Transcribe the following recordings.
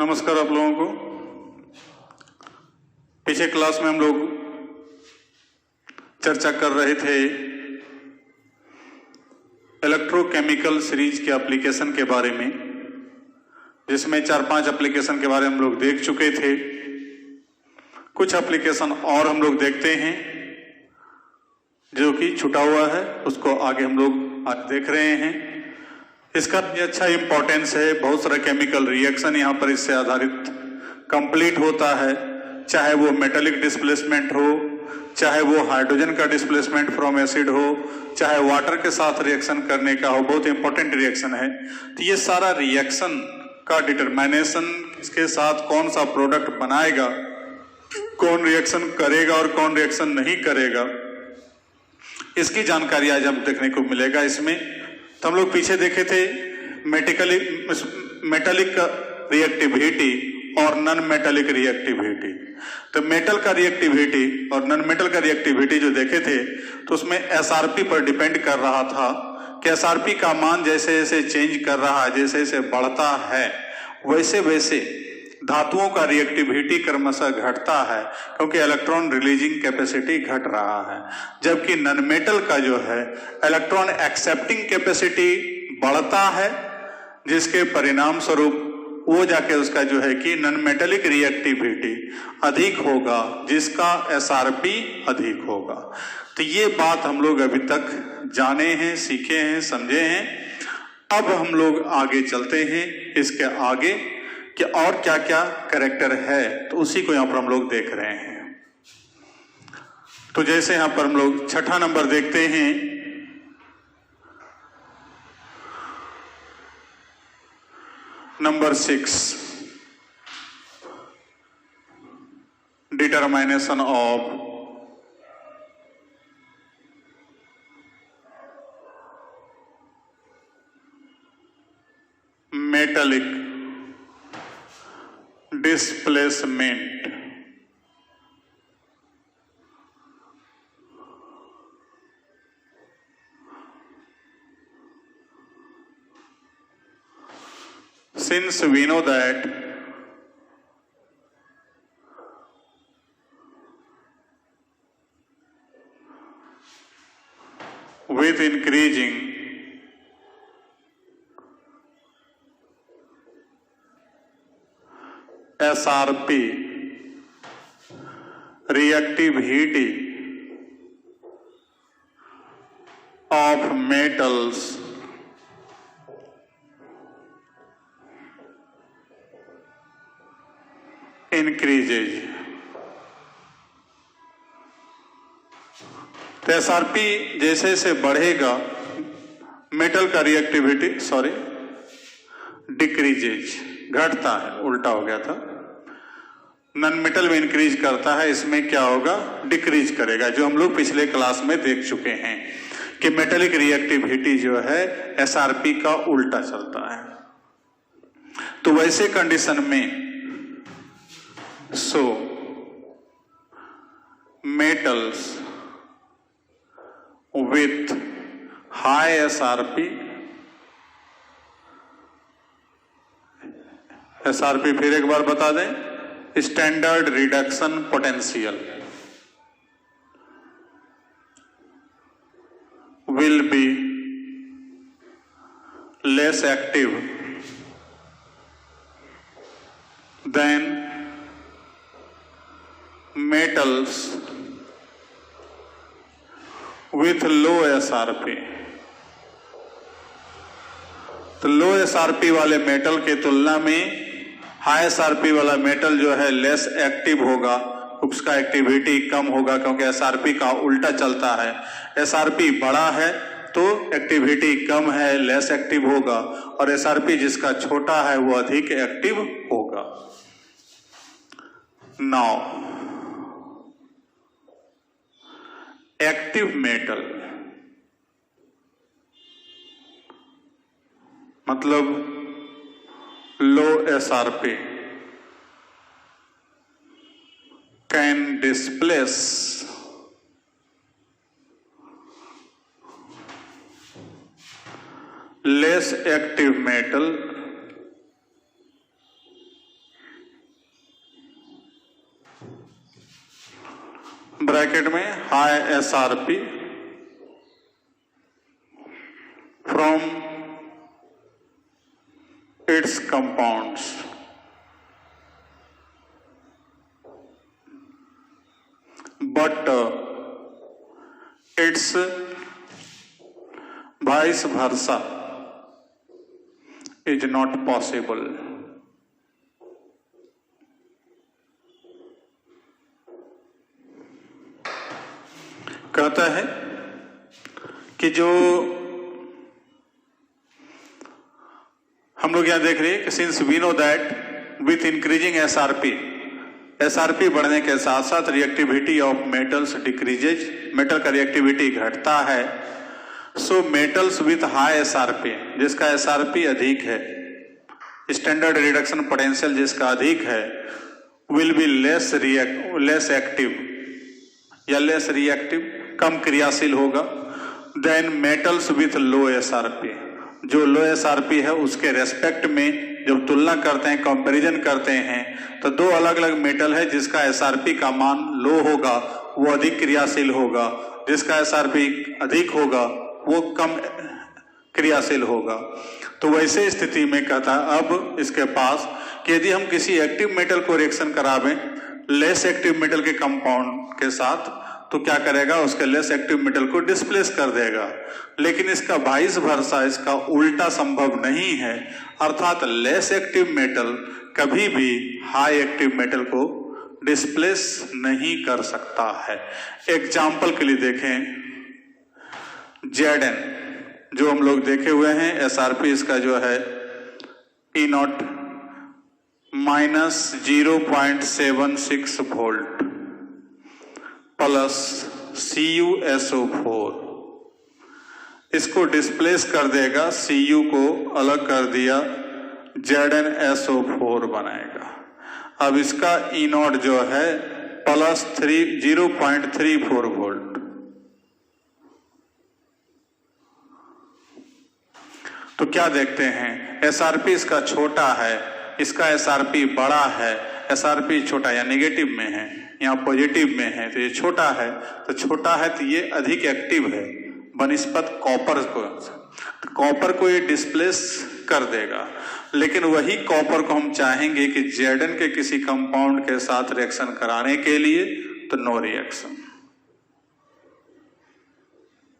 नमस्कार आप लोगों को। पिछले क्लास में हम लोग चर्चा कर रहे थे इलेक्ट्रोकेमिकल सीरीज के एप्लीकेशन के बारे में, जिसमें 4-5 एप्लीकेशन के बारे में हम लोग देख चुके थे। कुछ एप्लीकेशन और हम लोग देखते हैं जो कि छूटा हुआ है, उसको आगे हम लोग आज देख रहे हैं। इसका भी अच्छा इंपॉर्टेंस है। बहुत सारा केमिकल रिएक्शन यहाँ पर इससे आधारित कंप्लीट होता है, चाहे वो मेटालिक डिस्प्लेसमेंट हो, चाहे वो हाइड्रोजन का डिस्प्लेसमेंट फ्रॉम एसिड हो, चाहे वाटर के साथ रिएक्शन करने का हो। बहुत इंपॉर्टेंट रिएक्शन है। तो ये सारा रिएक्शन का डिटरमिनेशन, इसके साथ कौन सा प्रोडक्ट बनाएगा, कौन रिएक्शन करेगा और कौन रिएक्शन नहीं करेगा, इसकी जानकारी आज हम देखने को मिलेगा इसमें। तो हम लोग पीछे देखे थे मेटालिक रिएक्टिविटी और नॉन मेटालिक रिएक्टिविटी। तो मेटल का रिएक्टिविटी और नॉन मेटल का रिएक्टिविटी जो देखे थे, तो उसमें एसआरपी पर डिपेंड कर रहा था कि एसआरपी का मान जैसे जैसे चेंज कर रहा है, जैसे जैसे बढ़ता है, वैसे वैसे धातुओं का रिएक्टिविटी क्रमशः घटता है, क्योंकि इलेक्ट्रॉन रिलीजिंग कैपेसिटी घट रहा है। जबकि नॉन मेटल का जो है इलेक्ट्रॉन एक्सेप्टिंग कैपेसिटी बढ़ता है, जिसके परिणाम स्वरूप वो जाके उसका जो है कि नॉन मेटेलिक रिएक्टिविटी अधिक होगा, जिसका एसआरपी अधिक होगा। तो ये बात हम लोग अभी तक जाने हैं, सीखे हैं, समझे हैं। अब हम लोग आगे चलते हैं इसके आगे कि और क्या क्या कैरेक्टर है, तो उसी को यहां पर हम लोग देख रहे हैं। तो जैसे यहां पर हम लोग छठा नंबर देखते हैं, number 6, determination of metallic displacement. Since we know that with increasing SRP reactivity of metals increases। तो एसआरपी जैसे जैसे बढ़ेगा, मेटल का रिएक्टिविटी डिक्रीजेज, घटता है, उल्टा हो गया था। नॉन मेटल में इंक्रीज करता है, इसमें क्या होगा, डिक्रीज करेगा, जो हम लोग पिछले क्लास में देख चुके हैं कि मेटेलिक रिएक्टिविटी जो है एसआरपी का उल्टा चलता है। तो वैसे कंडीशन में metals with high SRP, SRP फिर एक बार बता दें, standard reduction potential, will be less active than metals with low SRP। तो लो SRP वाले मेटल के तुलना में हाई SRP वाला मेटल जो है लेस एक्टिव होगा, उसका एक्टिविटी कम होगा, क्योंकि SRP का उल्टा चलता है। SRP बड़ा है तो एक्टिविटी कम है, लेस एक्टिव होगा, और SRP जिसका छोटा है वो अधिक एक्टिव होगा। नाउ एक्टिव मेटल मतलब लो SRP can displace less active metal high SRP from its compounds. But its vice versa is not possible. कहता है कि जो हम लोग यहां देख रहे हैं कि since we know that with increasing SRP बढ़ने के साथ साथ reactivity of metals decreases, metal का रिएक्टिविटी घटता है। So metals with high SRP, जिसका एसआरपी अधिक है, स्टैंडर्ड रिडक्शन पोटेंशियल जिसका अधिक है, विल बी लेस एक्टिव या लेस रिएक्टिव, कम क्रियाशील होगा then metals with low SRP. जो लो एसआरपी है उसके रेस्पेक्ट में जब तुलना करते हैं, कंपैरिजन करते हैं, तो दो अलग अलग मेटल है जिसका एसआरपी का मान लो होगा वो अधिक क्रियाशील होगा, जिसका एसआरपी अधिक होगा वो कम क्रियाशील होगा। तो वैसे स्थिति में कहता है अब इसके पास कि यदि हम किसी एक्टिव मेटल को रिएक्शन करावें लेस एक्टिव मेटल के कंपाउंड के साथ, तो क्या करेगा, उसके लेस एक्टिव मेटल को डिस्प्लेस कर देगा। लेकिन इसका वाइस वर्सा, इसका उल्टा संभव नहीं है, अर्थात लेस एक्टिव मेटल कभी भी हाई एक्टिव मेटल को डिस्प्लेस नहीं कर सकता है। एग्जाम्पल के लिए देखें, Zn जो हम लोग देखे हुए हैं, एसआरपी इसका जो है E0 minus 0.76 volt plus CuSO4, इसको डिस्प्लेस कर देगा, Cu को अलग कर दिया, ZnSO4 बनाएगा। अब इसका E0 जो है प्लस 0.34 वोल्ट। तो क्या देखते हैं, एसआरपी इसका छोटा है, इसका एसआरपी बड़ा है। एसआरपी छोटा या नेगेटिव में है, यहाँ पॉजिटिव में है, तो ये छोटा है, तो छोटा है तो ये अधिक एक्टिव है बनिस्पत कॉपर को। तो कॉपर को ये डिस्प्लेस कर देगा। लेकिन वही कॉपर को हम चाहेंगे कि Zn के किसी कंपाउंड के साथ रिएक्शन कराने के लिए, तो नो रिएक्शन,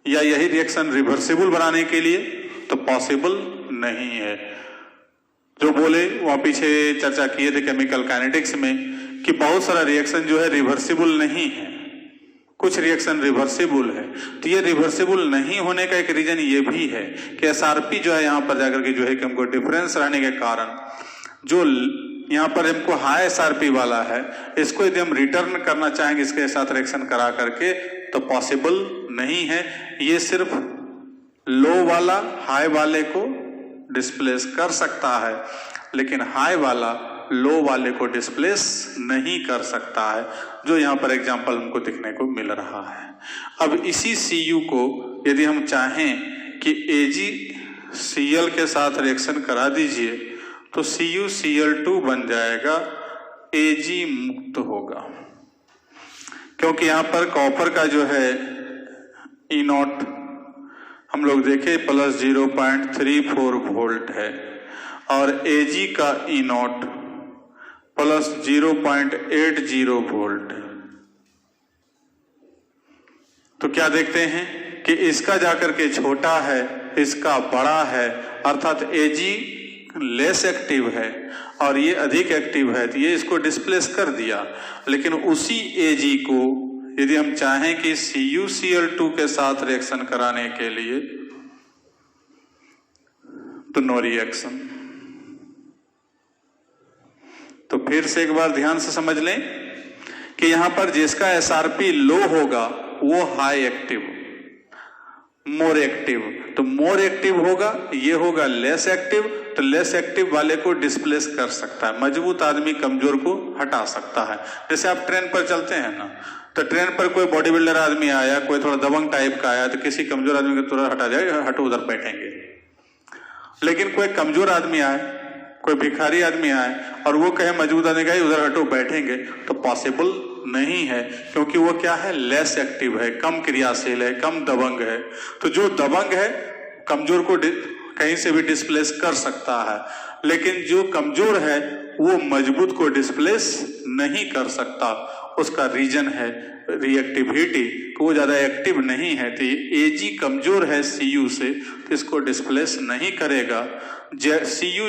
या यही रिएक्शन रिवर्सिबल बनाने के लिए तो पॉसिबल नहीं है। जो बोले वहां पीछे चर्चा किए थे केमिकल काइनेटिक्स में कि बहुत सारा रिएक्शन जो है रिवर्सिबल नहीं है, कुछ रिएक्शन रिवर्सिबल है। तो ये रिवर्सिबल नहीं होने का एक रीजन ये भी है कि एसआरपी जो है यहाँ पर जाकर के जो है कि हमको डिफरेंस रहने के कारण जो यहाँ पर हमको हाई एसआरपी वाला है, इसको यदि हम रिटर्न करना चाहेंगे इसके साथ रिएक्शन करा करके, तो पॉसिबल नहीं है। ये सिर्फ लो वाला हाई वाले को डिस्प्लेस कर सकता है, लेकिन हाई वाला लो वाले को डिस्प्लेस नहीं कर सकता है, जो यहाँ पर एग्जाम्पल हमको देखने को मिल रहा है। अब इसी Cu को यदि हम चाहें कि AgCl के साथ रिएक्शन करा दीजिए, तो CuCl2 बन जाएगा, Ag मुक्त होगा, क्योंकि यहाँ पर कॉपर का जो है E0 हम लोग देखे प्लस 0.34 वोल्ट है और Ag का E0 प्लस 0.80 वोल्ट है। तो क्या देखते हैं कि इसका जाकर के छोटा है, इसका बड़ा है, अर्थात Ag लेस एक्टिव है और ये अधिक एक्टिव है, तो ये इसको डिस्प्लेस कर दिया। लेकिन उसी Ag को यदि हम चाहें कि CuCl2 के साथ रिएक्शन कराने के लिए, तो नो रिएक्शन। तो फिर से एक बार ध्यान से समझ लें कि यहां पर जिसका एसआरपी लो होगा वो हाई एक्टिव, मोर एक्टिव, तो मोर एक्टिव होगा, ये होगा लेस एक्टिव, तो लेस एक्टिव वाले को डिस्प्लेस कर सकता है। मजबूत आदमी कमजोर को हटा सकता है। जैसे आप ट्रेन पर चलते हैं ना, तो ट्रेन पर कोई बॉडी बिल्डर आदमी आया, कोई थोड़ा दबंग टाइप का आया, तो किसी कमजोर आदमी को तुरंत हटा जाएगा, हटो उधर बैठेंगे। लेकिन कोई कमजोर आदमी आए, कोई भिखारी आदमी आए और वो कहे मजबूत आदमी का उधर हटो बैठेंगे, तो पॉसिबल नहीं है, क्योंकि वो क्या है, लेस एक्टिव है, कम क्रियाशील है, कम दबंग है। तो जो दबंग है कमजोर को कहीं से भी डिस्प्लेस कर सकता है, लेकिन जो कमजोर है वो मजबूत को डिस्प्लेस नहीं कर सकता। उसका रीजन है रिएक्टिविटी, वो ज्यादा एक्टिव नहीं है। तो एजी कमजोर है सीयू से, तो इसको डिस्प्लेस नहीं करेगा। सीयू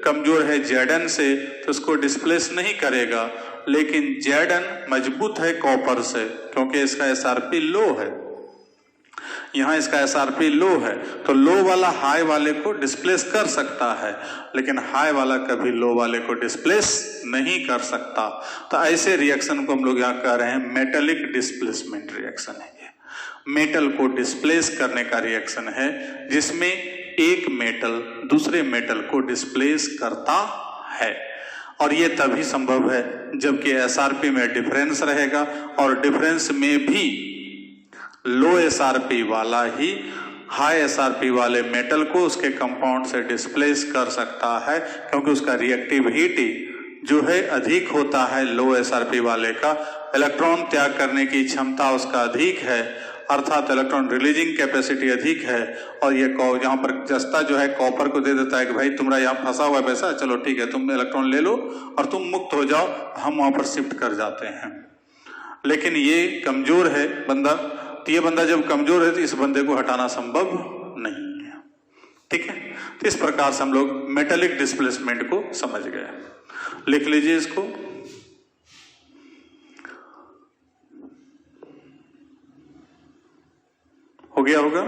कमजोर है जेडन से, तो इसको डिस्प्लेस नहीं करेगा। लेकिन जेडन मजबूत है कॉपर से, क्योंकि इसका एसआरपी लो है, यहाँ इसका एसआरपी लो है, तो लो वाला हाई वाले को डिस्प्लेस कर सकता है, लेकिन हाई वाला कभी लो वाले को डिस्प्लेस नहीं कर सकता। तो ऐसे रिएक्शन को हम लोग यहाँ कह रहे हैं मेटेलिक डिस्प्लेसमेंट रिएक्शन है। ये मेटल को डिस्प्लेस करने का रिएक्शन है, जिसमें एक मेटल दूसरे मेटल को डिस्प्लेस करता है। और ये तभी संभव है जबकि एसआरपी में डिफरेंस रहेगा, और डिफरेंस में भी लो एसआरपी वाला ही हाई एसआरपी वाले मेटल को उसके कंपाउंड से डिस्प्लेस कर सकता है, क्योंकि उसका रिएक्टिविटी जो है अधिक होता है लो एसआरपी वाले का। इलेक्ट्रॉन त्याग करने की क्षमता उसका अधिक है, अर्थात इलेक्ट्रॉन रिलीजिंग कैपेसिटी अधिक है। और ये यहाँ पर जस्ता जो है कॉपर को दे देता है कि भाई तुम्हारा यहाँ फंसा हुआ है पैसा, चलो ठीक है तुम इलेक्ट्रॉन ले लो और तुम मुक्त हो जाओ, हम वहां पर शिफ्ट कर जाते हैं। लेकिन ये कमजोर है बंदा, तो ये बंदा जब कमजोर है तो इस बंदे को हटाना संभव नहीं है। ठीक है, तो इस प्रकार से हम लोग मेटेलिक डिस्प्लेसमेंट को समझ गए। लिख लीजिए इसको। हो गया होगा।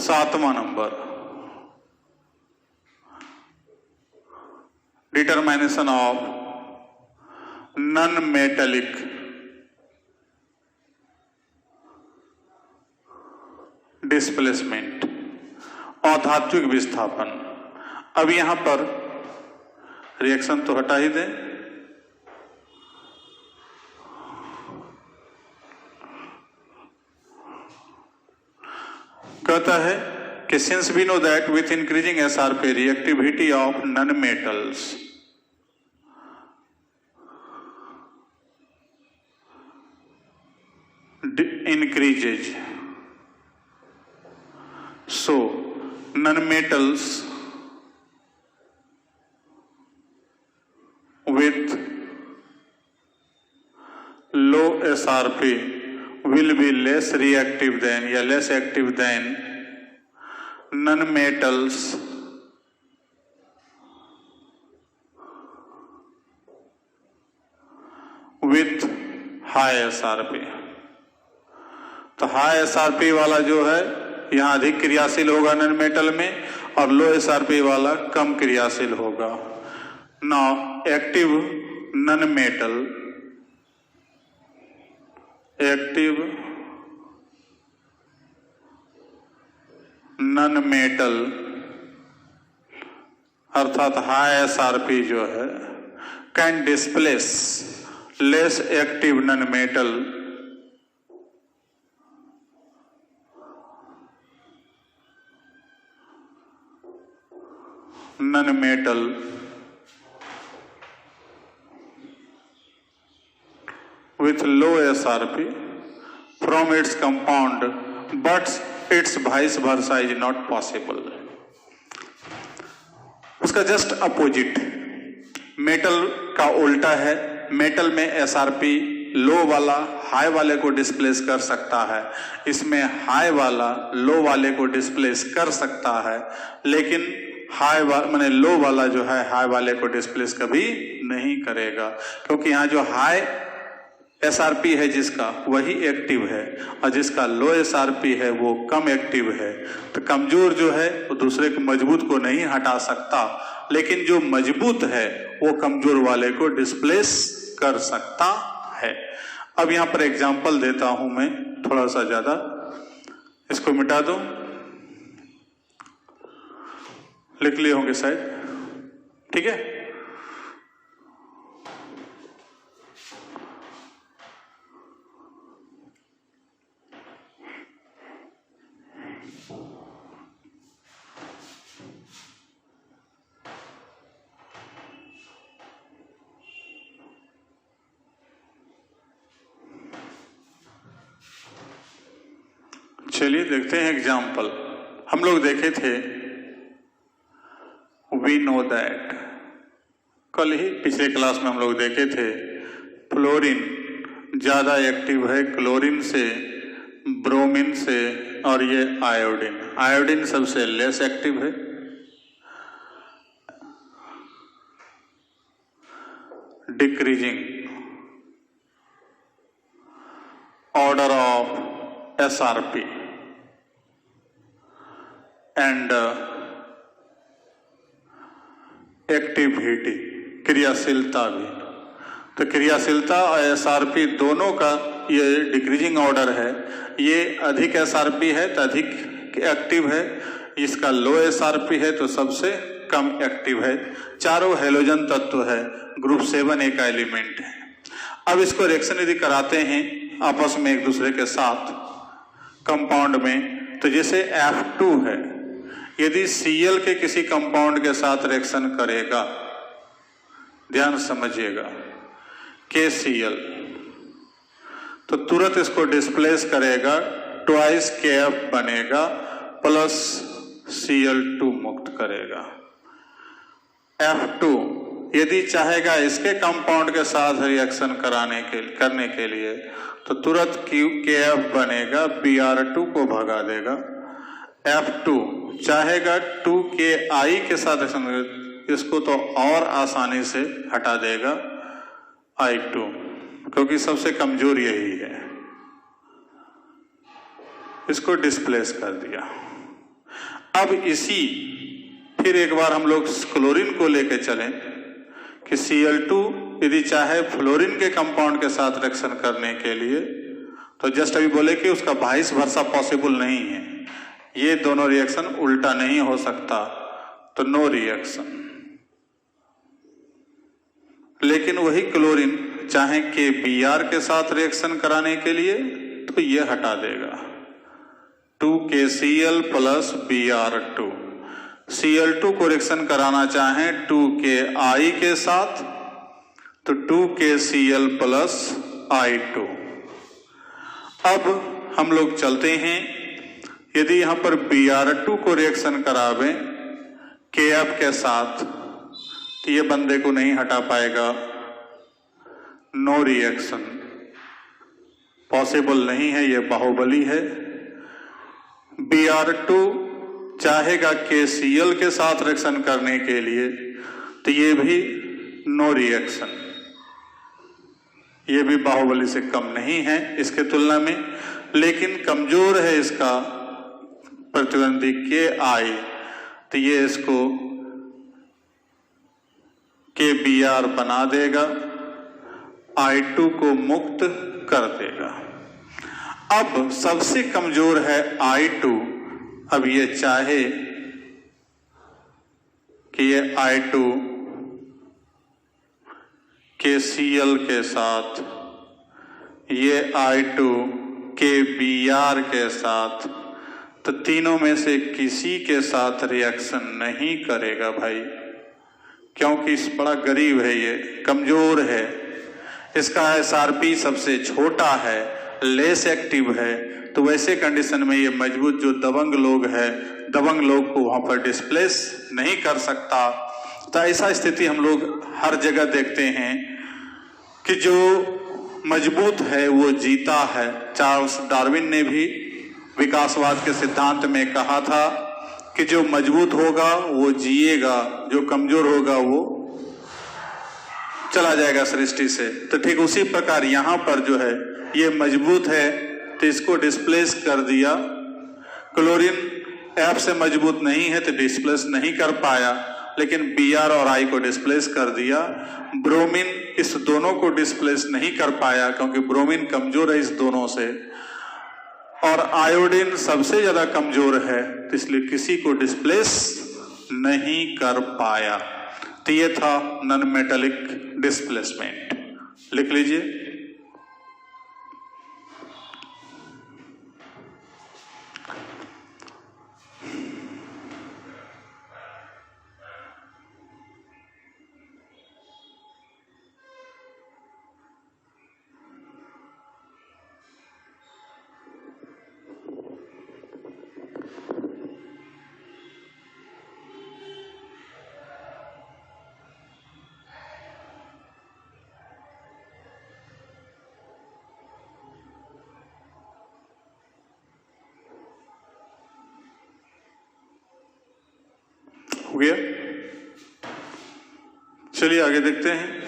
7वां नंबर, determination of non metallic displacement, अधात्विक विस्थापन। अब यहां पर रिएक्शन तो हटा ही दें। कहता है कि since we know that with increasing SRP reactivity of non metals increases, so non-metals with low SRP will be less reactive than या less active than non-metals with high SRP। तो हाई एसआरपी वाला जो है यहाँ अधिक क्रियाशील होगा non metal में, और लो एसआरपी वाला कम क्रियाशील होगा। Now active non metal, active non metal अर्थात हाई एसआरपी जो है can displace less active non metal non-metal with low SRP from its compound, but its vice versa is not possible। उसका just opposite metal का उल्टा है। Metal में SRP लो वाला high वाले को डिस्प्लेस कर सकता है, इसमें हाई वाला लो वाले को डिस्प्लेस कर सकता है, लेकिन हाई माने लो वाला जो है हाई वाले को डिस्प्लेस कभी नहीं करेगा, क्योंकि यहाँ जो हाई एसआरपी है जिसका वही एक्टिव है, और जिसका लो एसआरपी है वो कम एक्टिव है। तो कमजोर जो है वो दूसरे को मजबूत को नहीं हटा सकता, लेकिन जो मजबूत है वो कमजोर वाले को डिस्प्लेस कर सकता है। अब यहाँ पर एग्जाम्पल देता हूं मैं थोड़ा सा ज्यादा, इसको मिटा दूं, लिख लिए होंगे शायद। ठीक है, चलिए देखते हैं एग्जाम्पल। हम लोग देखे थे वी नो दैट, कल ही पिछले क्लास में हम लोग देखे थे फ्लोरीन ज़्यादा एक्टिव है क्लोरीन से, ब्रोमीन से, और ये आयोडीन, आयोडीन सबसे लेस एक्टिव है। Decreasing order of SRP and activity, क्रियाशीलता भी। तो क्रियाशीलता और एसआरपी दोनों का ये डिक्रीजिंग ऑर्डर है। ये अधिक एसआरपी है तो अधिक एक्टिव है, इसका लो एसआरपी है तो सबसे कम एक्टिव है। चारों हेलोजन तत्व है, ग्रुप 7A का एलिमेंट है। अब इसको रिएक्शन यदि कराते हैं आपस में एक दूसरे के साथ कंपाउंड में, तो जैसे F2 है, यदि Cl के किसी कंपाउंड के साथ रिएक्शन करेगा, ध्यान समझिएगा, KCl, तो तुरंत इसको डिस्प्लेस करेगा, ट्वाइस KF बनेगा प्लस Cl2 मुक्त करेगा। F2 यदि चाहेगा इसके कंपाउंड के साथ रिएक्शन करने के लिए तो तुरंत KF बनेगा, Br2 को भगा देगा। F2 चाहेगा 2KI के साथ इसको तो और आसानी से हटा देगा I2, क्योंकि सबसे कमजोर यही है, इसको डिस्प्लेस कर दिया। अब इसी फिर एक बार हम लोग क्लोरीन को लेके चलें कि Cl2 यदि चाहे फ्लोरीन के कंपाउंड के साथ रिएक्शन करने के लिए, तो जस्ट अभी बोले कि उसका वाइस वर्सा पॉसिबल नहीं है, ये दोनों रिएक्शन उल्टा नहीं हो सकता, तो नो रिएक्शन। लेकिन वही क्लोरीन चाहे के Br के साथ रिएक्शन कराने के लिए तो ये हटा देगा, 2KCl प्लस Br2। Cl2 को रिएक्शन कराना चाहें 2KI के साथ तो 2KCl प्लस I2। अब हम लोग चलते हैं, यदि यहां पर Br2 को रिएक्शन करावें KF के साथ तो ये बंदे को नहीं हटा पाएगा, नो रिएक्शन, पॉसिबल नहीं है, ये बाहुबली है। Br2 चाहेगा KCl के साथ रिएक्शन करने के लिए तो ये भी नो रिएक्शन, ये भी बाहुबली से कम नहीं है इसके तुलना में, लेकिन कमजोर है इसका प्रतिद्वंदी KI, तो ये इसको KBr बना देगा, I2 को मुक्त कर देगा। अब सबसे कमजोर है I2। अब ये चाहे कि ये I2 KCl के साथ, ये I2 KBr के साथ, तो तीनों में से किसी के साथ रिएक्शन नहीं करेगा भाई, क्योंकि इस बड़ा गरीब है, ये कमजोर है, इसका एसआरपी सबसे छोटा है, लेस एक्टिव है। तो वैसे कंडीशन में ये मजबूत जो दबंग लोग है, दबंग लोग को वहां पर डिस्प्लेस नहीं कर सकता। तो ऐसा स्थिति हम लोग हर जगह देखते हैं कि जो मजबूत है वो जीता है। चार्ल्स डार्विन ने भी विकासवाद के सिद्धांत में कहा था कि जो मजबूत होगा वो जिएगा, जो कमजोर होगा वो चला जाएगा सृष्टि से। तो ठीक उसी प्रकार यहाँ पर जो है ये मजबूत है तो इसको डिस्प्लेस कर दिया। क्लोरीन F से मजबूत नहीं है तो डिस्प्लेस नहीं कर पाया, लेकिन Br और I को डिस्प्लेस कर दिया। ब्रोमीन इस दोनों को डिस्प्लेस नहीं कर पाया क्योंकि ब्रोमीन कमजोर है इस दोनों से, और आयोडीन सबसे ज्यादा कमजोर है तो इसलिए किसी को डिस्प्लेस नहीं कर पाया। तो ये था नॉन मेटालिक डिस्प्लेसमेंट, लिख लीजिए। हो गया। चलिए आगे देखते हैं।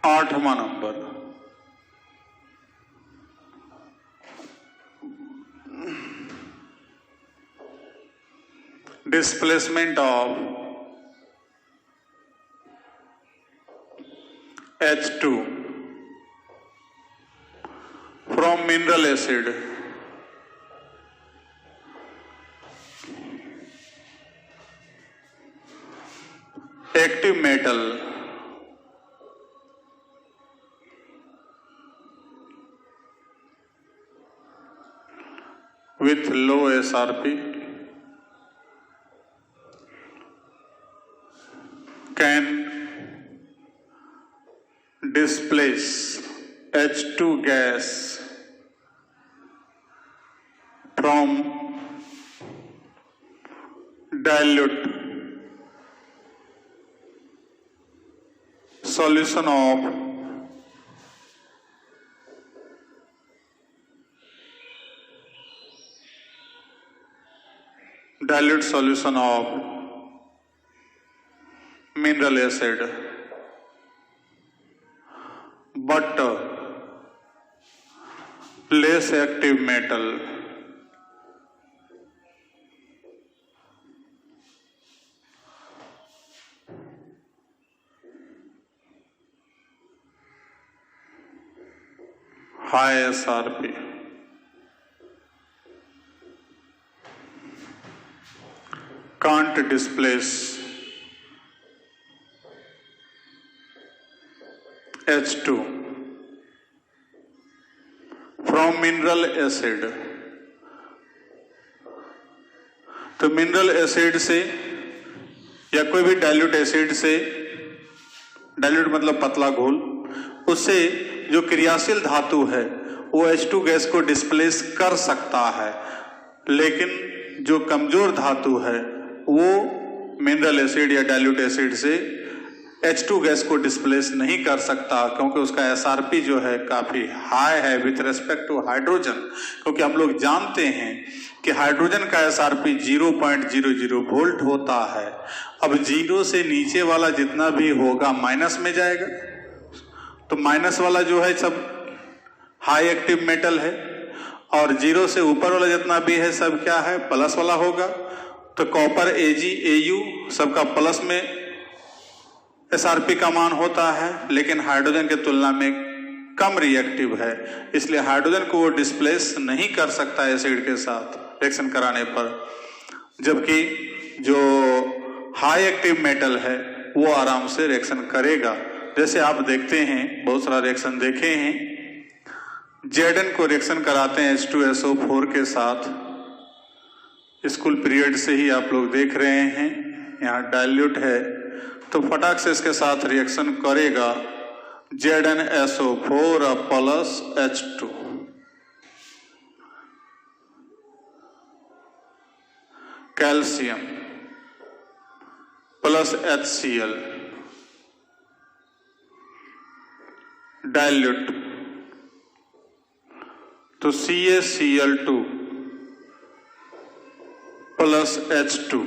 आठवां number, displacement of H2 from mineral acid active metal with low SRP can displace H2 gas from dilute solution of mineral acid, but less active metal high SRP can't displace H2 from mineral acid। तो mineral acid से या कोई भी dilute acid से, dilute मतलब पतला घोल, उससे जो क्रियाशील धातु है वो H2 गैस को डिस्प्लेस कर सकता है, लेकिन जो कमजोर धातु है वो मिनरल एसिड या डाइल्यूट एसिड से H2 गैस को डिस्प्लेस नहीं कर सकता, क्योंकि उसका SRP जो है काफी हाई है विथ रेस्पेक्ट टू हाइड्रोजन। क्योंकि हम लोग जानते हैं कि हाइड्रोजन का SRP 0.00 वोल्ट होता है। अब 0 से नीचे वाला जितना भी होगा माइनस में जाएगा, तो माइनस वाला जो है सब हाई एक्टिव मेटल है, और 0 से ऊपर वाला जितना भी है सब क्या है, प्लस वाला होगा। तो कॉपर Ag Au सबका प्लस में SRP का मान होता है, लेकिन हाइड्रोजन के तुलना में कम रिएक्टिव है, इसलिए हाइड्रोजन को वो डिस्प्लेस नहीं कर सकता एसिड के साथ रिएक्शन कराने पर। जबकि जो हाई एक्टिव मेटल है वो आराम से रिएक्शन करेगा। जैसे आप देखते हैं, बहुत सारा रिएक्शन देखे हैं, Zn को रिएक्शन कराते हैं H2SO4 के साथ, स्कूल पीरियड से ही आप लोग देख रहे हैं। यहाँ डाइल्यूट है तो फटाक से इसके साथ रिएक्शन करेगा ZnSO4 plus H2। Calcium plus HCl, dilute तो CaCl2 plus H2,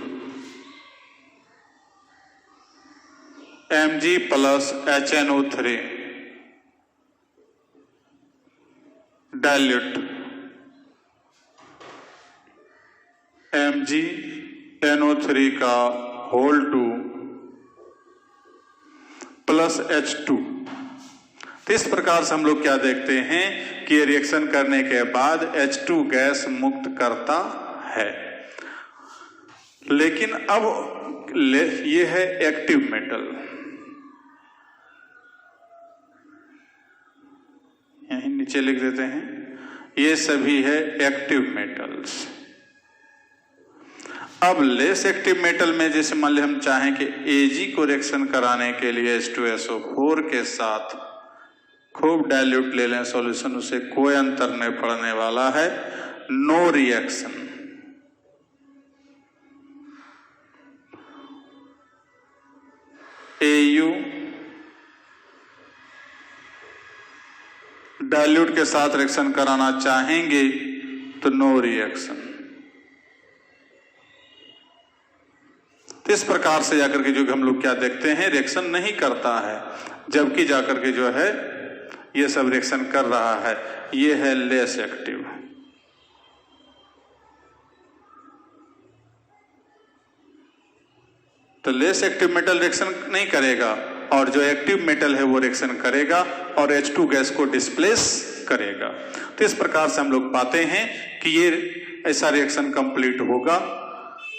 Mg plus HNO3, dilute MgNO3 का होल 2 प्लस H2। तो इस प्रकार से हम लोग क्या देखते हैं कि ये रिएक्शन करने के बाद H2 गैस मुक्त करता है। लेकिन अब ये है एक्टिव मेटल, यहीं नीचे लिख देते हैं, ये सभी है एक्टिव मेटल्स। अब लेस एक्टिव मेटल में जैसे मान लीजिए हम चाहें कि Ag को रिएक्शन कराने के लिए H2SO4 के साथ खूब डाइल्यूट ले लें सॉल्यूशन, उसे कोई अंतर नहीं पड़ने वाला है, नो रिएक्शन। Au डाइल्यूट के साथ रिएक्शन कराना चाहेंगे तो नो रिएक्शन। तो इस प्रकार से जाकर के जो हम लोग क्या देखते हैं, रिएक्शन नहीं करता है, जबकि जाकर के जो है ये सब रिएक्शन कर रहा है। ये है लेस एक्टिव। तो लेस एक्टिव मेटल रिएक्शन नहीं करेगा और जो एक्टिव मेटल है वो रिएक्शन करेगा और H2 गैस को डिस्प्लेस करेगा। तो इस प्रकार से हम लोग पाते हैं कि ये ऐसा रिएक्शन कंप्लीट होगा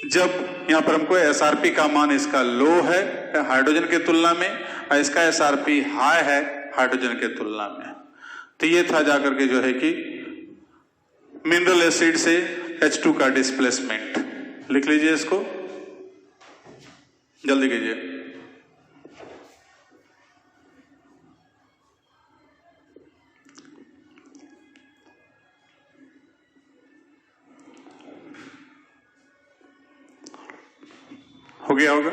जब यहाँ पर हमको SRP का मान इसका लो है हाइड्रोजन के तुलना में और इसका SRP हाई है हाइड्रोजन के तुलना में। तो ये था जाकर के जो है कि मिनरल एसिड से H2 का डिस्प्लेसमेंट। लिख लीजिए इसको, जल्दी कीजिए। हो गया होगा।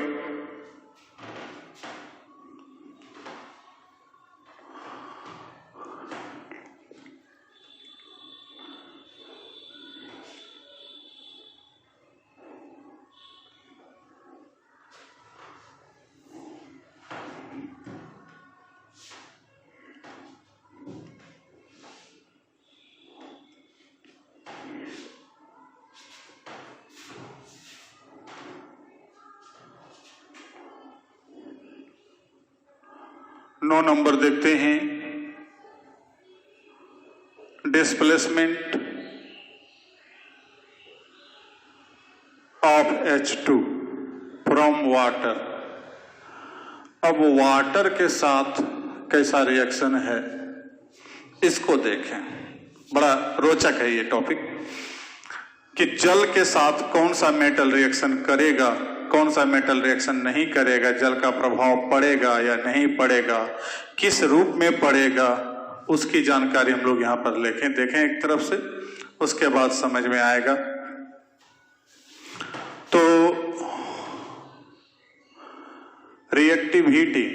नौ नंबर देखते हैं, displacement of H2 from water. अब वाटर के साथ कैसा रिएक्शन है इसको देखें। बड़ा रोचक है ये टॉपिक कि जल के साथ कौन सा मेटल रिएक्शन करेगा, कौन सा मेटल रिएक्शन नहीं करेगा, जल का प्रभाव पड़ेगा या नहीं पड़ेगा, किस रूप में पड़ेगा, उसकी जानकारी हम लोग यहाँ पर देखें एक तरफ से, उसके बाद समझ में आएगा। तो reactivity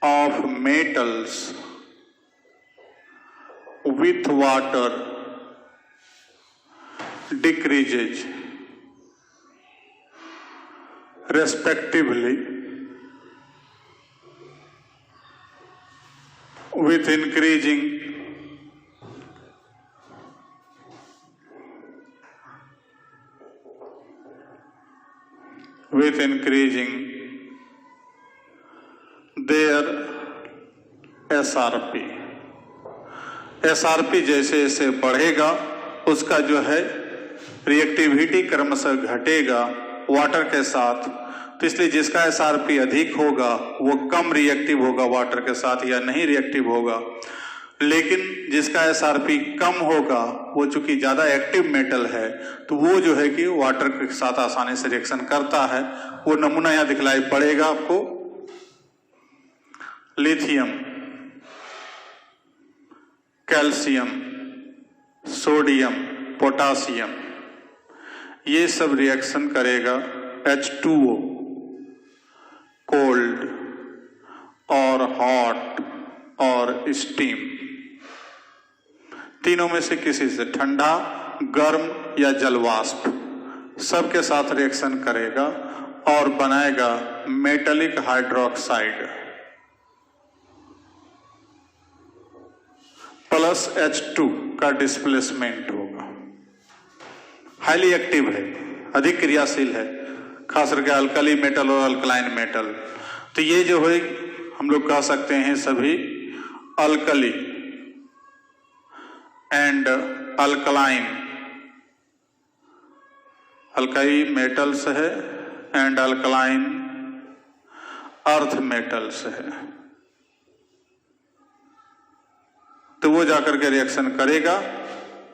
of metals with water decreases respectively with increasing their SRP। SRP जैसे जैसे बढ़ेगा उसका जो है रिएक्टिविटी क्रमशः घटेगा वाटर के साथ। तो इसलिए जिसका SRP अधिक होगा वो कम रिएक्टिव होगा वाटर के साथ या नहीं रिएक्टिव होगा, लेकिन जिसका SRP कम होगा वो चूंकि ज्यादा एक्टिव मेटल है तो वो जो है कि वाटर के साथ आसानी से रिएक्शन करता है। वो नमूना यहाँ दिखलाई पड़ेगा आपको। लिथियम, कैल्शियम, सोडियम, पोटासियम, ये सब रिएक्शन करेगा H2O कोल्ड और हॉट और स्टीम, तीनों में से किसी से, ठंडा, गर्म या जलवाष्प, सबके साथ रिएक्शन करेगा और बनाएगा मेटालिक हाइड्रोक्साइड प्लस H2 का डिस्प्लेसमेंट होगा। हाईली एक्टिव है, अधिक क्रियाशील है, खास करके अल्कली मेटल और अल्कलाइन मेटल। तो ये जो है हम लोग कह सकते हैं सभी alkali and alkaline, alkali metals है एंड अल्कलाइन अर्थ मेटल्स है। तो वो जाकर के रिएक्शन करेगा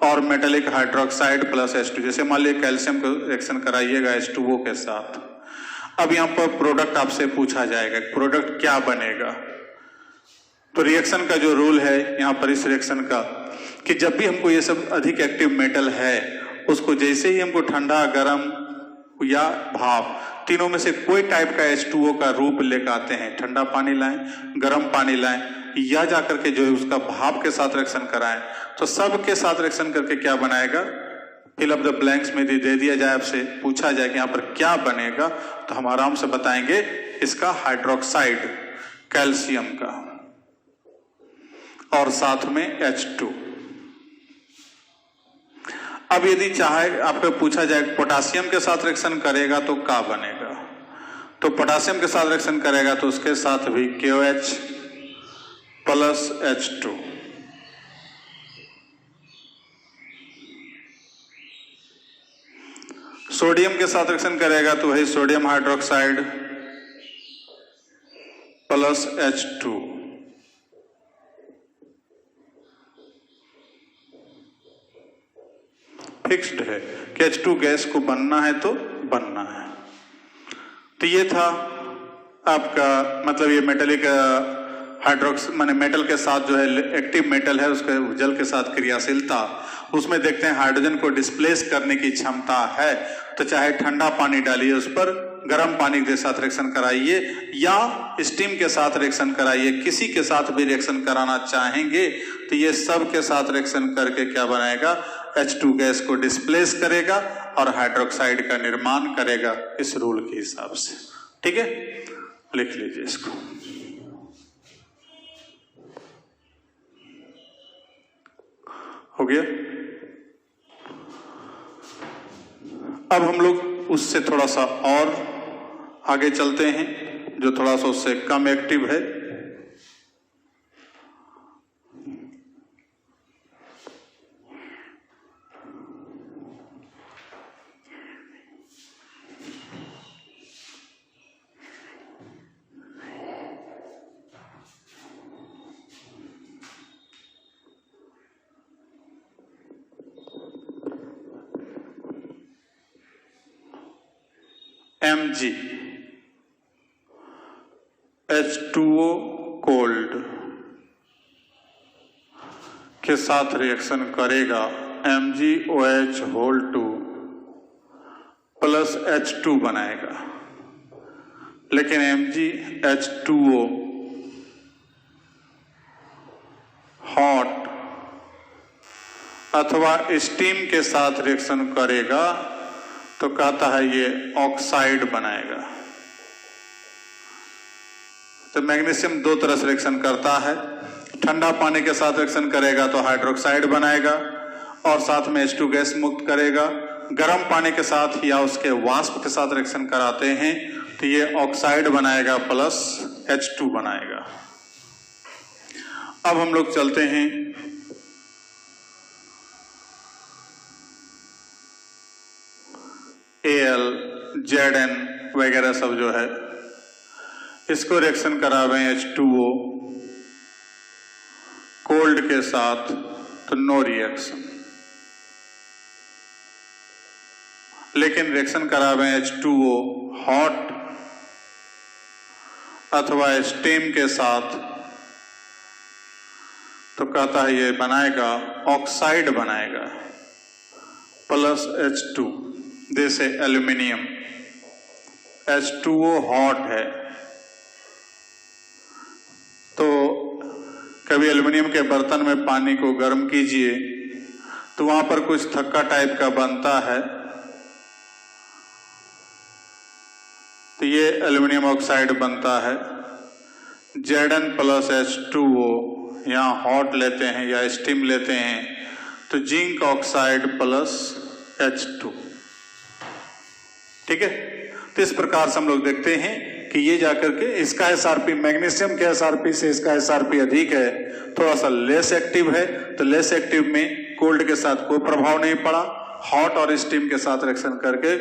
और मेटेलिक हाइड्रोक्साइड प्लस H2। जैसे मान लीजिए कैल्शियम को रिएक्शन कराइएगा H2O के साथ। अब यहाँ पर प्रोडक्ट आपसे पूछा जाएगा, प्रोडक्ट क्या बनेगा। तो रिएक्शन का जो रूल है यहाँ पर इस रिएक्शन का, कि जब भी हमको ये सब अधिक एक्टिव मेटल है, उसको जैसे ही हमको ठंडा, गर्म या भाप, तीनों में से कोई टाइप का H2O का रूप लेकर आते हैं, ठंडा पानी लाएं, गर्म पानी लाएं, या जाकर के जो उसका भाप के साथ रिएक्शन कराएं, तो सब के साथ रिएक्शन करके क्या बनाएगा, फिल अप द ब्लैंक्स में दे दिया जाए, आपसे पूछा जाए कि यहाँ पर क्या बनेगा, तो हम आराम से बताएंगे इसका हाइड्रोक्साइड कैल्शियम का और साथ में H2। अब यदि चाहे आपको पूछा जाए पोटासियम के साथ रिएक्शन करेगा तो क्या बनेगा, तो पोटासियम के साथ रिएक्शन करेगा तो उसके साथ भी KOH प्लस H2। सोडियम के साथ रिएक्शन करेगा तो वही sodium hydroxide plus H2। Fixed है कि H2 गैस को बनना है तो बनना है। तो ये था आपका, मतलब ये मेटेलिक हाइड्रोक्स माने मेटल के साथ जो है एक्टिव मेटल है, उसके जल के साथ क्रियाशीलता, उसमें देखते हैं हाइड्रोजन को डिस्प्लेस करने की क्षमता है। तो चाहे ठंडा पानी डालिए उस पर, गर्म पानी के साथ रिएक्शन कराइए या स्टीम के साथ रिएक्शन कराइए, किसी के साथ भी रिएक्शन कराना चाहेंगे तो ये सब के साथ रिएक्शन करके क्या बनाएगा, H2 गैस को डिस्प्लेस करेगा और हाइड्रोक्साइड का निर्माण करेगा इस रूल के हिसाब से। ठीक है, लिख लीजिए इसको। हो गया। अब हम लोग उससे थोड़ा सा और आगे चलते हैं, जो थोड़ा सा उससे कम एक्टिव है। Mg H2O कोल्ड के साथ रिएक्शन करेगा MgOH होल 2 प्लस H2 बनाएगा, लेकिन MgH2O हॉट अथवा स्टीम के साथ रिएक्शन करेगा तो कहता है ये ऑक्साइड बनाएगा। तो मैग्नीशियम दो तरह से रिएक्शन करता है, ठंडा पानी के साथ रिएक्शन करेगा तो हाइड्रोक्साइड बनाएगा और साथ में H2 गैस मुक्त करेगा। गर्म पानी के साथ या उसके वाष्प के साथ रिएक्शन कराते हैं तो ये ऑक्साइड बनाएगा प्लस H2 बनाएगा। अब हम लोग चलते हैं Al, Zn वगैरह सब जो है, इसको रिएक्शन करावें H2O कोल्ड के साथ तो नो रिएक्शन, लेकिन रिएक्शन करावें H2O हॉट अथवा स्टीम के साथ तो कहता है ये बनाएगा ऑक्साइड बनाएगा प्लस H2। जैसे एल्यूमिनियम H2O हॉट है तो कभी एल्यूमिनियम के बर्तन में पानी को गर्म कीजिए तो वहां पर कुछ थक्का टाइप का बनता है, तो ये एल्यूमिनियम ऑक्साइड बनता है। Zn प्लस H2O यहाँ हॉट लेते हैं या स्टीम लेते हैं तो जिंक ऑक्साइड प्लस H2। ठीक है, तो इस प्रकार से हम लोग देखते हैं कि ये जाकर के इसका SRP मैग्नीशियम के SRP से इसका SRP अधिक है, थोड़ा सा लेस एक्टिव है, तो लेस एक्टिव में कोल्ड के साथ कोई प्रभाव नहीं पड़ा, हॉट और स्टीम के साथ रिएक्शन करके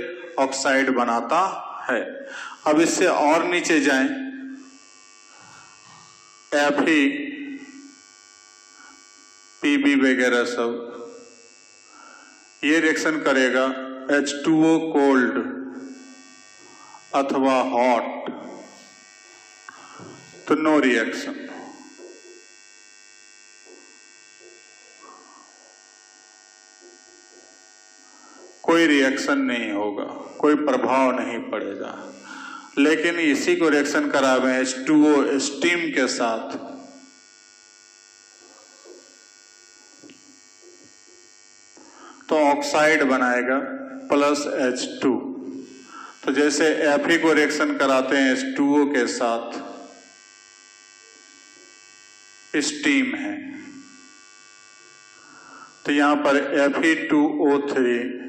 ऑक्साइड बनाता है। अब इससे और नीचे जाएं, Fe, Pb वगैरह सब ये रिएक्शन करेगा H2O कोल्ड अथवा हॉट, तो नो रिएक्शन। कोई रिएक्शन नहीं होगा, कोई प्रभाव नहीं पड़ेगा। लेकिन इसी को रिएक्शन करावे H2O स्टीम के साथ, तो ऑक्साइड बनाएगा प्लस H2। तो जैसे Fe को रिएक्शन कराते हैं H2O के साथ, स्टीम है, तो यहां पर Fe2O3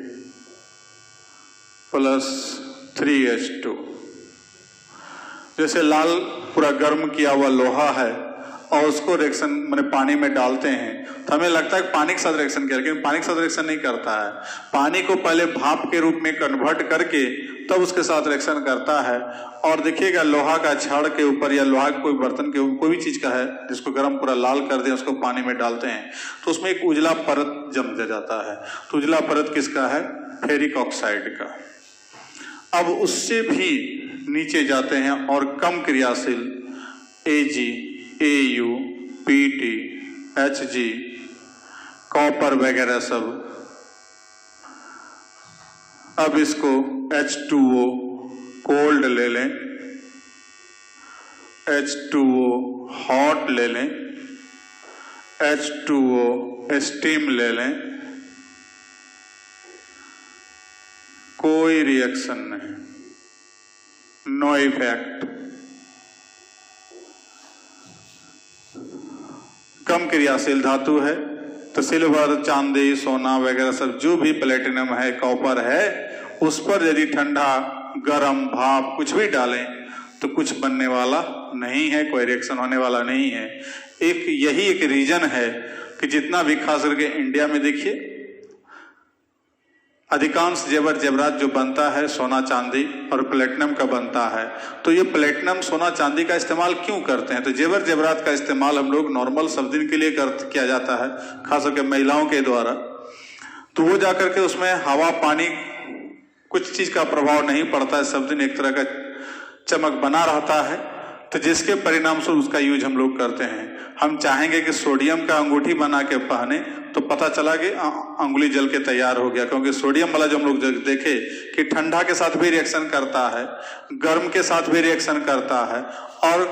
प्लस 3H2। जैसे लाल पूरा गर्म किया हुआ लोहा है और उसको रिएक्शन मैंने पानी में डालते हैं तो हमें लगता है कि पानी के साथ रिएक्शन किया, लेकिन पानी के साथ रिएक्शन नहीं करता है। पानी को पहले भाप के रूप में कन्वर्ट करके तब उसके साथ रिएक्शन करता है। और देखिएगा लोहा का छड़ के ऊपर या लोहा के कोई बर्तन के ऊपर, कोई भी चीज का है जिसको गर्म पूरा लाल कर दें, उसको पानी में डालते हैं तो उसमें एक उजला परत जम जाता है। तो उजला परत किसका है? फेरिक ऑक्साइड का। अब उससे भी नीचे जाते हैं और कम क्रियाशील Ag, Au, Pt, Hg, copper वगैरह सब। अब इसको H2O कोल्ड ले लें, H2O हॉट ले लें, H2O स्टीम ले लें, कोई रिएक्शन नहीं, नो इफेक्ट। कम क्रियाशील धातु है तो सिल्वर, चांदी, सोना वगैरह सब, जो भी प्लेटिनम है, कॉपर है, उस पर यदि ठंडा, गरम, भाप कुछ भी डालें तो कुछ बनने वाला नहीं है, कोई रिएक्शन होने वाला नहीं है। यही एक रीजन है कि जितना भी खास करके इंडिया में देखिए अधिकांश जेवर जेवरात जो बनता है सोना चांदी और प्लेटिनम का बनता है। तो ये प्लेटिनम सोना चांदी का इस्तेमाल क्यों करते हैं? तो जेवर जेवरात का इस्तेमाल हम लोग नॉर्मल सब दिन के लिए किया जाता है, खास करके महिलाओं के द्वारा। तो वो जाकर के उसमें हवा पानी कुछ चीज का प्रभाव नहीं पड़ता है, सब दिन एक तरह का चमक बना रहता है। तो जिसके परिणाम स्वरूप उसका यूज हम लोग करते हैं। हम चाहेंगे कि सोडियम का अंगूठी बना के पहने तो पता चला कि अंगुली जल के तैयार हो गया, क्योंकि सोडियम वाला जो हम लोग देखे कि ठंडा के साथ भी रिएक्शन करता है, गर्म के साथ भी रिएक्शन करता है और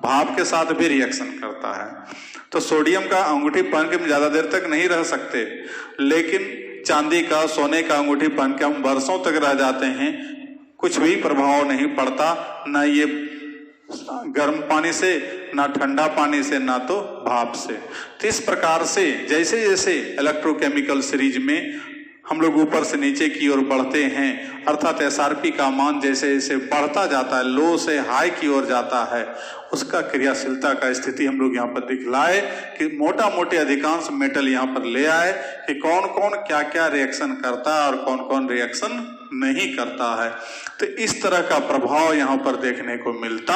भाप के साथ भी रिएक्शन करता है। तो सोडियम का अंगूठी पहन के हम ज्यादा देर तक नहीं रह सकते, लेकिन चांदी का, सोने का अंगूठी पहन के हम वर्षों तक रह जाते हैं, कुछ भी प्रभाव नहीं पड़ता, ना ये गर्म पानी से, ना ठंडा पानी से, ना तो भाप से। तो इस प्रकार से जैसे जैसे इलेक्ट्रोकेमिकल सीरीज में हम लोग ऊपर से नीचे की ओर बढ़ते हैं, अर्थात एसआरपी का मान जैसे जैसे बढ़ता जाता है, लो से हाई की ओर जाता है, उसका क्रियाशीलता का स्थिति हम लोग यहाँ पर दिखलाए कि मोटा मोटे अधिकांश मेटल यहाँ पर ले आए कि कौन कौन क्या क्या रिएक्शन करता है और कौन कौन रिएक्शन नहीं करता है। तो इस तरह का प्रभाव यहाँ पर देखने को मिलता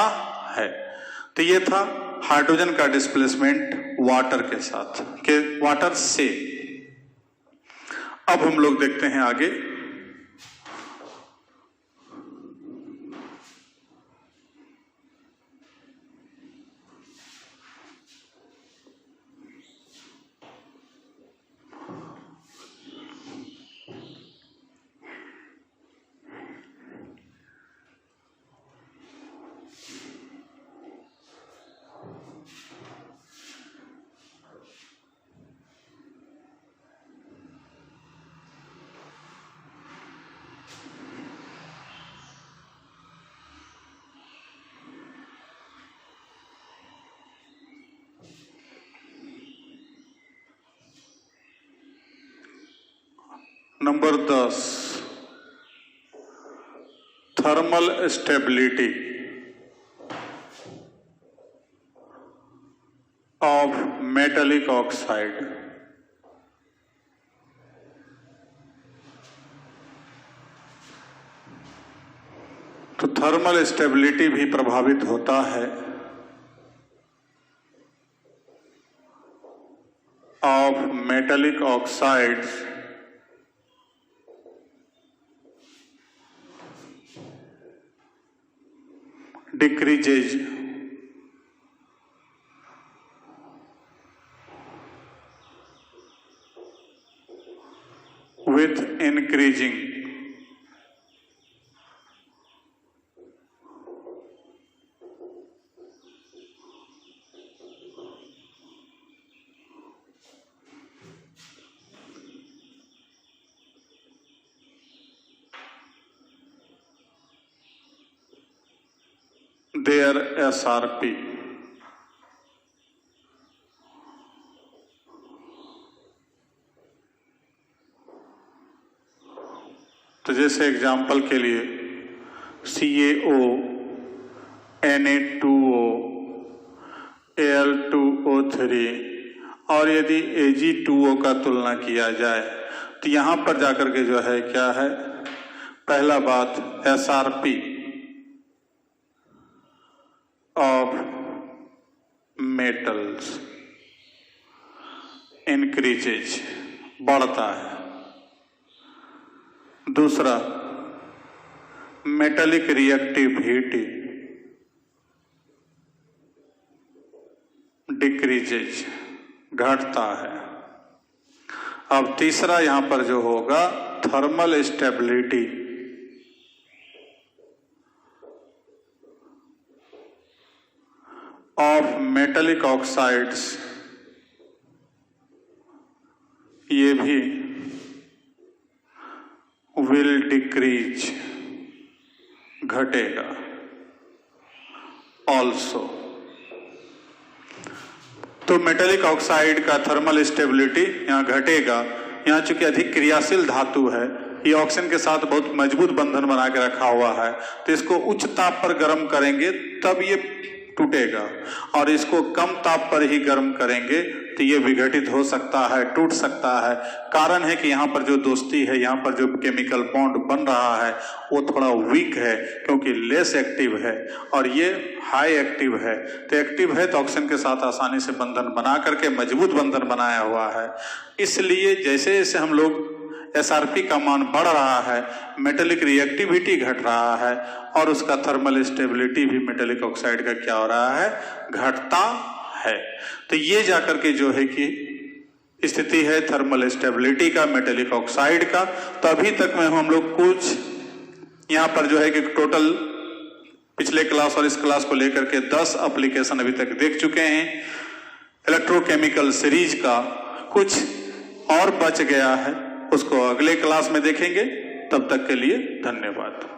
है। तो ये था हाइड्रोजन का डिस्प्लेसमेंट वाटर के साथ, के वाटर से। अब हम लोग देखते हैं आगे number 10, thermal stability of metallic oxide. तो थर्मल स्टेबिलिटी भी प्रभावित होता है of metallic oxides decreases with increasing their SRP. तो जैसे एग्जाम्पल के लिए CaO, Na2O, Al2O3 और यदि Ag2O का तुलना किया जाए तो यहां पर जाकर के जो है क्या है, पहला बात SRP of metals increases, बढ़ता है। दूसरा, मेटेलिक रिएक्टिविटी डिक्रीजेज, घटता है। अब तीसरा यहां पर जो होगा, thermal stability of metallic oxides, ये भी will decrease, घटेगा also। तो मेटेलिक ऑक्साइड का थर्मल स्टेबिलिटी यहाँ घटेगा। यहाँ चूंकि अधिक क्रियाशील धातु है, ये ऑक्सीजन के साथ बहुत मजबूत बंधन बना के रखा हुआ है, तो इसको उच्च ताप पर गर्म करेंगे तब ये टूटेगा, और इसको कम ताप पर ही गर्म करेंगे तो ये विघटित हो सकता है, टूट सकता है। कारण है कि यहाँ पर जो दोस्ती है, यहाँ पर जो केमिकल बॉन्ड बन रहा है वो थोड़ा वीक है, क्योंकि लेस एक्टिव है और ये हाई एक्टिव है। तो एक्टिव है तो ऑक्सीजन के साथ आसानी से बंधन बना करके मजबूत बंधन बनाया हुआ है। इसलिए जैसे जैसे हम लोग SRP का मान बढ़ रहा है, मेटेलिक रिएक्टिविटी घट रहा है और उसका थर्मल स्टेबिलिटी भी मेटेलिक ऑक्साइड का क्या हो रहा है, घटता है। तो ये जाकर के जो है कि स्थिति है थर्मल स्टेबिलिटी का, मेटेलिक ऑक्साइड का। तो अभी तक में हम लोग कुछ यहाँ पर जो है कि टोटल पिछले क्लास और इस क्लास को लेकर के 10 एप्लीकेशन अभी तक देख चुके हैं इलेक्ट्रोकेमिकल सीरीज का। कुछ और बच गया है, उसको अगले क्लास में देखेंगे। तब तक के लिए धन्यवाद।